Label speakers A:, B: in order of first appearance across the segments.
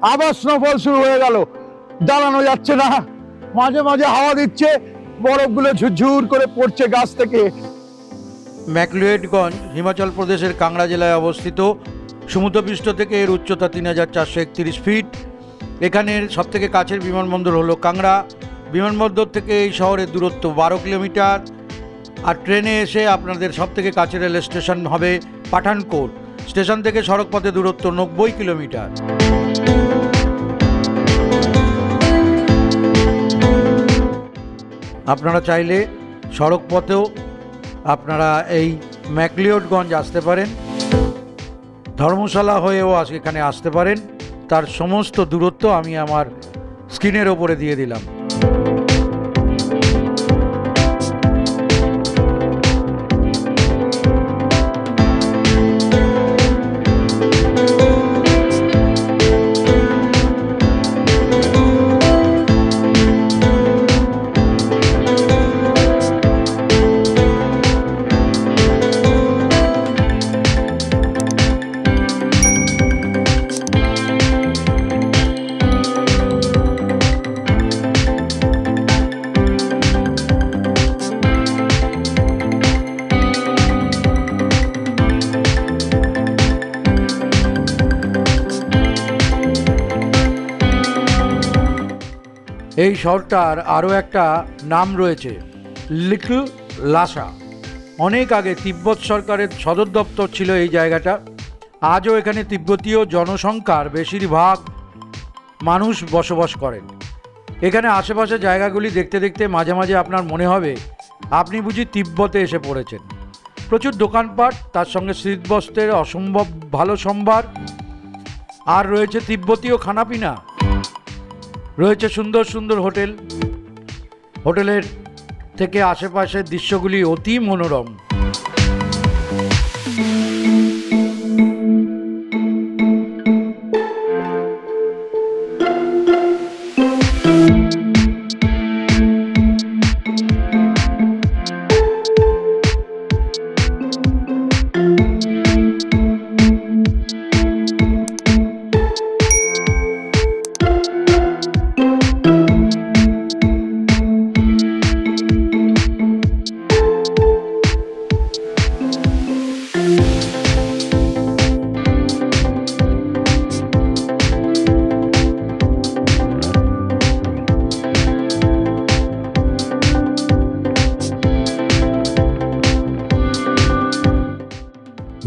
A: আবার স্নোফল শুরু হয়ে গেল, দাঁড়ানো যাচ্ছে না, মাঝে মাঝে হাওয়া দিচ্ছে, বরফগুলো ঝুরঝুর করে পড়ছে গাছ থেকে।
B: ম্যাকলিওডগঞ্জ হিমাচল প্রদেশের কাংড়া জেলায় অবস্থিত। সমুদ্রপৃষ্ঠ থেকে এর উচ্চতা 3431 ফিট। এখানের সবথেকে কাছের বিমানবন্দর হলো কাংড়া। বিমানবন্দর থেকে এই শহরের দূরত্ব 12 কিলোমিটার। আর ট্রেনে এসে আপনাদের সবথেকে কাছের রেল স্টেশন হবে পাঠানকোট। স্টেশন থেকে সড়কপথে দূরত্ব 90 কিলোমিটার। আপনারা চাইলে সড়ক পথেও আপনারা এই ম্যাকলিওডগঞ্জ আসতে পারেন, ধর্মশালা হয়েও এখানে আসতে পারেন। তার সমস্ত দূরত্ব আমি আমার স্ক্রিনের ওপরে দিয়ে দিলাম। এই শহরটার আরও একটা নাম রয়েছে, লিটল লাসা। অনেক আগে তিব্বত সরকারের সদর দপ্তর ছিল এই জায়গাটা। আজও এখানে তিব্বতীয় জনসংখ্যার বেশিরভাগ মানুষ বসবাস করেন। এখানে আশেপাশে জায়গাগুলি দেখতে দেখতে মাঝে মাঝে আপনার মনে হবে আপনি বুঝি তিব্বতে এসে পড়েছেন। প্রচুর দোকানপাট, তার সঙ্গে শীতবস্ত্রের অসম্ভব ভালো সম্ভার, আর রয়েছে তিব্বতীয় খানাপিনা, রয়েছে সুন্দর সুন্দর হোটেল। হোটেলের থেকে আশেপাশের দৃশ্যগুলি অতি মনোরম।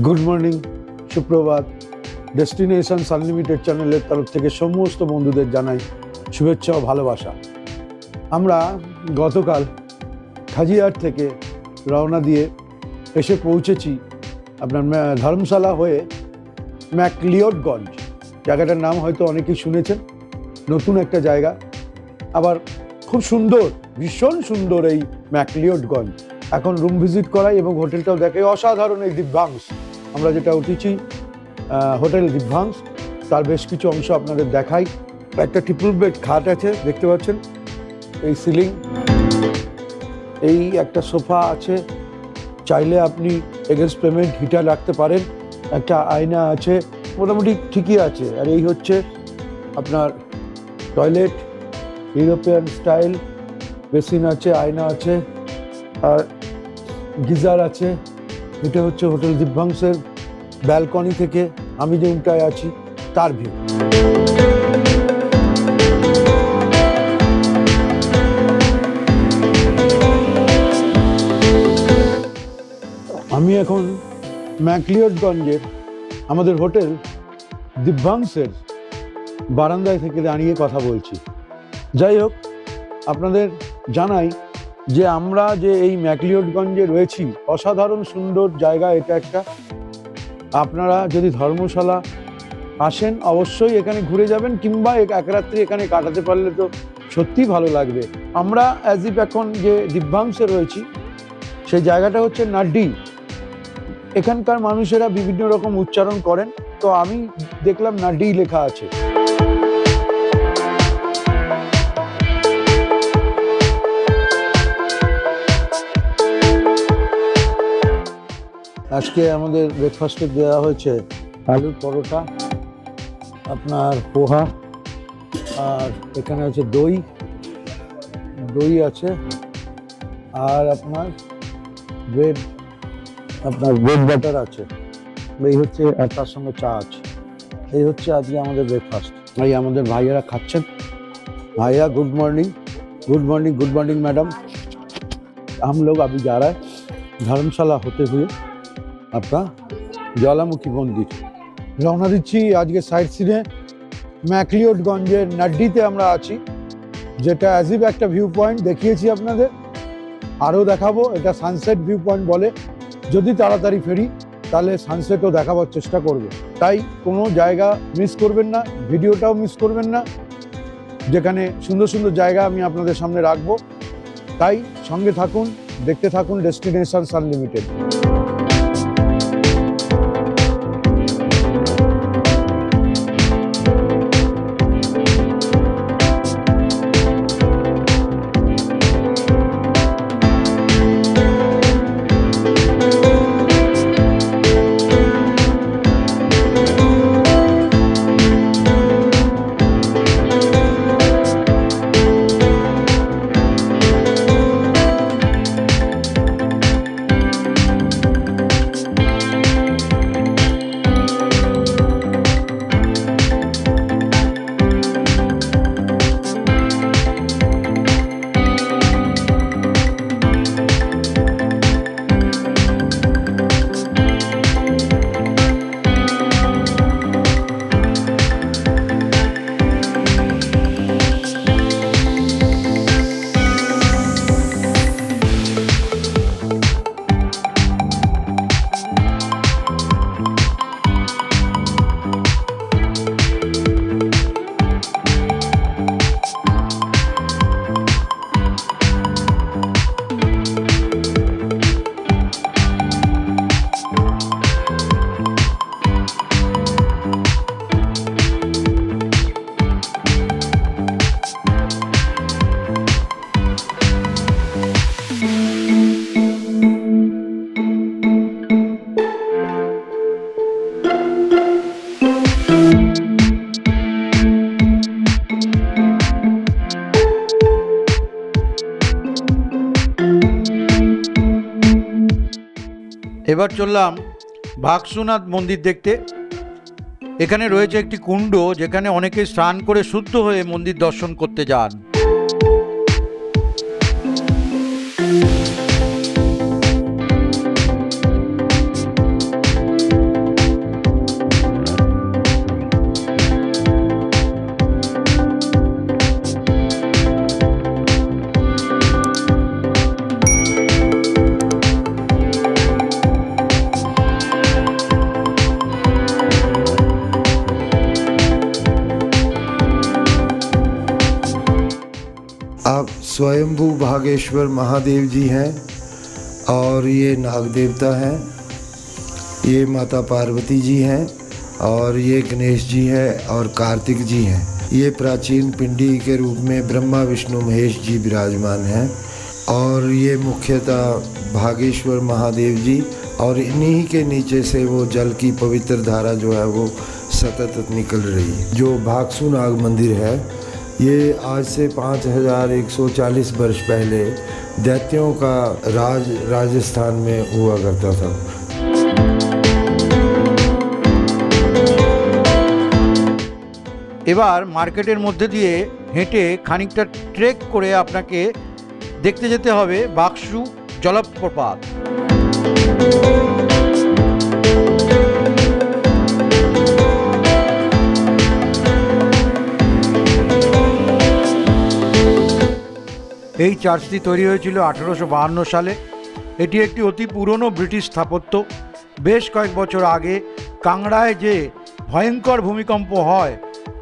A: গুড মর্নিং, সুপ্রভাত। ডেস্টিনেশনস আনলিমিটেড চ্যানেলের তরফ থেকে সমস্ত বন্ধুদের জানাই শুভেচ্ছা ও ভালোবাসা। আমরা গতকাল খাজিয়ার থেকে রওনা দিয়ে এসে পৌঁছেছি আপনার ধর্মশালা হয়ে ম্যাকলিওডগঞ্জ। জায়গাটার নাম হয়তো অনেকেই শুনেছেন, নতুন একটা জায়গা, আবার খুব সুন্দর, ভীষণ সুন্দর এই ম্যাকলিওডগঞ্জ। এখন রুম ভিজিট করাই এবং হোটেলটাও দেখাই, অসাধারণ এই দিব্যাংশ। আমরা যেটা উঠেছি হোটেল দিব্যাংশ, তার বেশ কিছু অংশ আপনাদের দেখাই। একটা ট্রিপল বেড খাট আছে, দেখতে পাচ্ছেন, এই সিলিং, এই একটা সোফা আছে, চাইলে আপনি এগেন্স্ট পেমেন্ট হিটার রাখতে পারেন, একটা আয়না আছে, মোটামুটি ঠিকই আছে। আর এই হচ্ছে আপনার টয়লেট, ইউরোপিয়ান স্টাইল, বেসিন আছে, আয়না আছে, আর গিজার আছে। এটা হচ্ছে হোটেল দিব্যাংশের ব্যালকনি থেকে আমি যে রুমটায় আছি তার ভিউ। আমি এখন ম্যাকলিওডগঞ্জের আমাদের হোটেল দিব্যাংশের বারান্দায় থেকে দাঁড়িয়ে কথা বলছি। যাই হোক, আপনাদের জানাই যে আমরা যে এই ম্যাকলিওডগঞ্জে রয়েছি, অসাধারণ সুন্দর জায়গা এটা একটা। আপনারা যদি ধর্মশালা আসেন অবশ্যই এখানে ঘুরে যাবেন, কিংবা এক রাত্রি এখানে কাটাতে পারলে তো সত্যিই ভালো লাগবে। আমরা অ্যাজ ইফ এখন যে দিব্যাংশে রয়েছি সেই জায়গাটা হচ্ছে নাড্ডি। এখানকার মানুষেরা বিভিন্ন রকম উচ্চারণ করেন, তো আমি দেখলাম নাড্ডি লেখা আছে। আজকে আমাদের ব্রেকফাস্টে দেওয়া হয়েছে আলুর পরোটা, আপনার পোহা, আর এখানে আছে দই, দই আছে, আর আপনার ব্রেড, আপনার ব্রেড বাটার আছে, এই হচ্ছে, আর তার সঙ্গে চা আছে। এই হচ্ছে আজকে আমাদের ব্রেকফাস্ট। এই আমাদের ভাইয়েরা খাচ্ছেন। भाइया good morning, good morning, good morning madam. हम लोग अभी जा रहा है धर्मशाला होते हुए आपका ज्वालामुखी मंदिर रওনা দিচ্ছি। আজকে সাইট সিনে ম্যাকলিওডগঞ্জের নাড্ডিতে আমরা আছি, যেটা অ্যাজিভ একটা ভিউ পয়েন্ট দেখিয়েছি আপনাদের, আরও দেখাবো। এটা সানসেট ভিউ পয়েন্ট বলে। যদি তাড়াতাড়ি ফেরি তাহলে সানসেটও দেখাবার চেষ্টা করব। তাই কোনো জায়গা মিস করবেন না, ভিডিওটাও মিস করবেন না, যেখানে সুন্দর সুন্দর জায়গা আমি আপনাদের সামনে রাখবো। তাই সঙ্গে থাকুন, দেখতে থাকুন ডেস্টিনেশনস আনলিমিটেড।
B: এবার চললাম ভাগসুনাথ মন্দির দেখতে। এখানে রয়েছে একটি কুণ্ড, যেখানে অনেকে স্নান করে শুদ্ধ হয়ে মন্দির দর্শন করতে যান।
C: आप स्वयंभू भागेश्वर महादेव जी हैं और ये नाग देवता हैं, ये माता पार्वती जी हैं और ये गणेश जी हैं और कार्तिक जी हैं। ये प्राचीन पिंडी के रूप में ब्रह्मा विष्णु महेश जी विराजमान हैं और ये मुख्यतः भागेश्वर महादेव जी, और इन्हीं के नीचे से वो जल की पवित्र धारा जो है वो सतत निकल रही है। जो भागसुनाग मंदिर है ये आज से 5140 वर्ष पहले दैत्यों का राज राजस्थान में हुआ करता था।
B: এবার মার্কেটের মধ্যে দিয়ে হেঁটে খানিকটা ট্রেক করে আপনাকে দেখতে যেতে হবে বাক্সু জলপ্রপাত। এই চার্চটি তৈরি হয়েছিল 1852 সালে। এটি একটি অতি পুরনো ব্রিটিশ স্থাপত্য। বেশ কয়েক বছর আগে কাংড়ায় যে ভয়ঙ্কর ভূমিকম্প হয়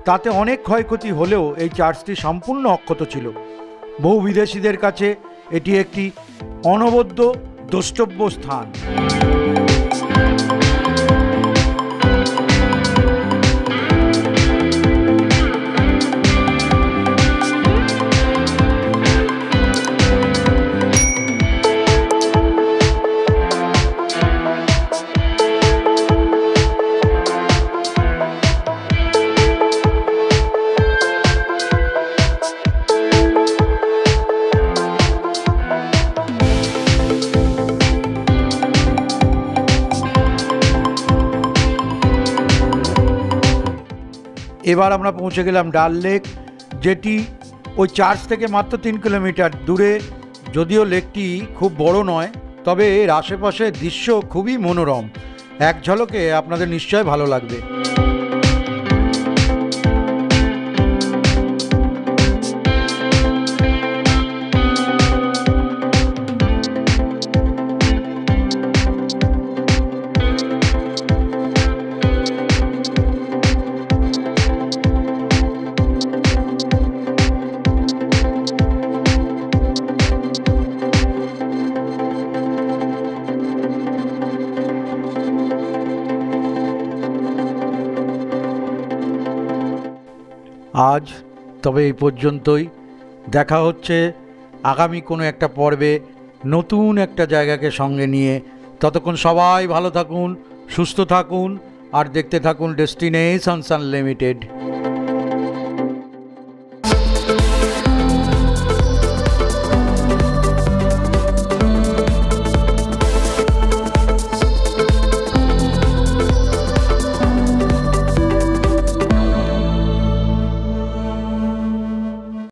B: তাতে অনেক ক্ষয়ক্ষতি হলেও এই চার্চটি সম্পূর্ণ অক্ষত ছিল। বহু বিদেশিদের কাছে এটি একটি অনবদ্য দ্রষ্টব্য স্থান। এবার আমরা পৌঁছে গেলাম ডাল লেক, যেটি ওই চার্চ থেকে মাত্র 3 কিলোমিটার দূরে। যদিও লেকটি খুব বড় নয়, তবে এর আশেপাশে দৃশ্য খুবই মনোরম। এক ঝলকে আপনাদের নিশ্চয় ভালো লাগবে। আজ তবে এই পর্যন্তই। দেখা হচ্ছে আগামী কোনো একটা পর্বে নতুন একটা জায়গাকে সঙ্গে নিয়ে। ততক্ষণ সবাই ভালো থাকুন, সুস্থ থাকুন আর দেখতে থাকুন ডেস্টিনেশনস আনলিমিটেড।